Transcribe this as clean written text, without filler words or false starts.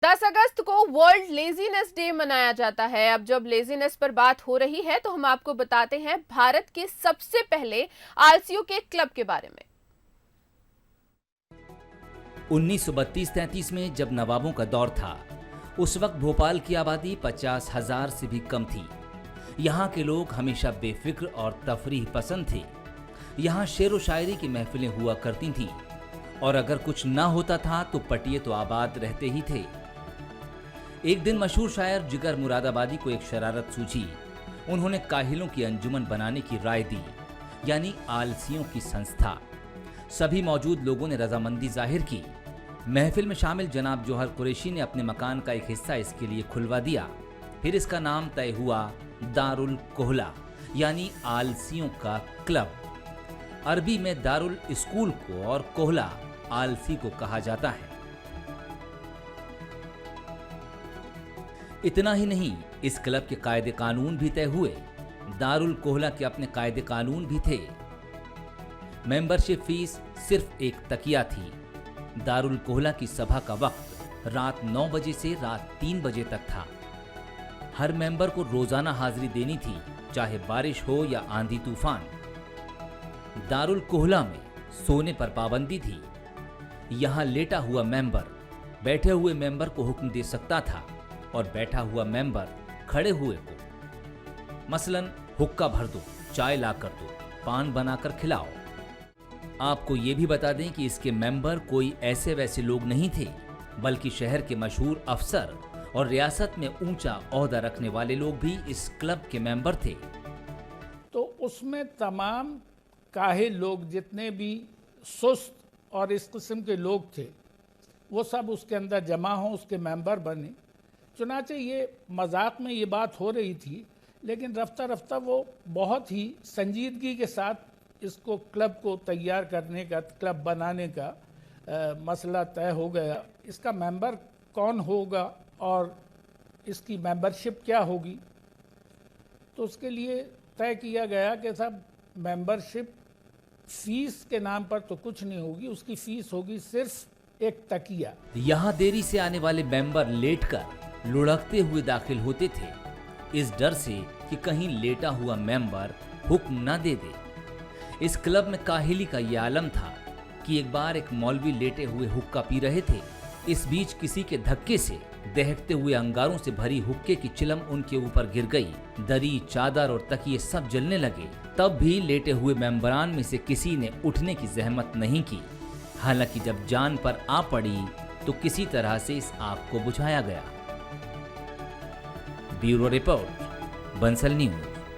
10 अगस्त को world laziness day मनाया जाता है। अब जब लेजीनेस पर बात हो रही है तो हम आपको बताते हैं भारत के सबसे पहले आलसियों के क्लब के बारे में। 1932-33 में जब नवाबों का दौर था, उस वक्त भोपाल की आबादी 50,000 से भी कम थी। यहाँ के लोग हमेशा बेफिक्र और तफरीह पसंद थे। यहाँ शेर व शायरी की महफिलें हुआ करती थीं और अगर कुछ ना होता था तो पटिए तो आबाद रहते ही थे। एक दिन मशहूर शायर जिगर मुरादाबादी को एक शरारत सूझी। उन्होंने काहिलों की अंजुमन बनाने की राय दी, यानी आलसियों की संस्था। सभी मौजूद लोगों ने रजामंदी जाहिर की। महफिल में शामिल जनाब जौहर कुरैशी ने अपने मकान का एक हिस्सा इसके लिए खुलवा दिया। फिर इसका नाम तय हुआ दारुल कोहला, यानी आलसियों का क्लब। अरबी में दारुल स्कूल को और कोहला आलसी को कहा जाता है। इतना ही नहीं, इस क्लब के कायदे कानून भी तय हुए। दारुल कोहला के अपने कायदे कानून भी थे। मेंबरशिप फीस सिर्फ एक तकिया थी। दारुल कोहला की सभा का वक्त रात 9 बजे से रात 3 बजे तक था। हर मेंबर को रोजाना हाजिरी देनी थी, चाहे बारिश हो या आंधी तूफान। दारुल कोहला में सोने पर पाबंदी थी। यहां लेटा हुआ मेंबर बैठे हुए मेंबर को हुक्म दे सकता था और बैठा हुआ मेंबर खड़े हुए को मसलन हुक्का भर दो, चाय ला कर दो, पान बनाकर खिलाओ। आपको ये भी बता दें कि इसके मेंबर कोई ऐसे वैसे लोग नहीं थे, बल्कि शहर के मशहूर अफसर और रियासत में ऊंचा ओहदा रखने वाले लोग भी इस क्लब के मेंबर थे। तो उसमें तमाम काहिल लोग, जितने भी सुस्त और इस किस्म के लोग थे, वो सब उसके अंदर जमा हों, उसके मेंबर बने। चुनाचे ये मजाक में ये बात हो रही थी, लेकिन रफ्ता रफ्ता वो बहुत ही संजीदगी के साथ इसको क्लब को तैयार करने का, क्लब बनाने का मसला तय हो गया। इसका मेंबर कौन होगा और इसकी मेंबरशिप क्या होगी, तो उसके लिए तय किया गया कि साहब मेंबरशिप फीस के नाम पर तो कुछ नहीं होगी, उसकी फीस होगी सिर्फ एक तकिया। यहाँ देरी से आने वाले मेंबर लेटकर लुढ़कते हुए दाखिल होते थे, इस डर से कि कहीं लेटा हुआ मेंबर हुक्म न दे दे। इस क्लब में काहिली का ये आलम था कि एक बार एक मौलवी लेटे हुए हुक्का पी रहे थे। इस बीच किसी के धक्के से दहकते हुए अंगारों से भरी हुक्के की चिलम उनके ऊपर गिर गई। दरी, चादर और तकिए सब जलने लगे। तब भी लेटे हुए मेंबरान में से किसी ने उठने की जहमत नहीं की। हालांकि जब जान पर आ पड़ी तो किसी तरह से इस आग को बुझाया गया। Bureau report, Bansal news.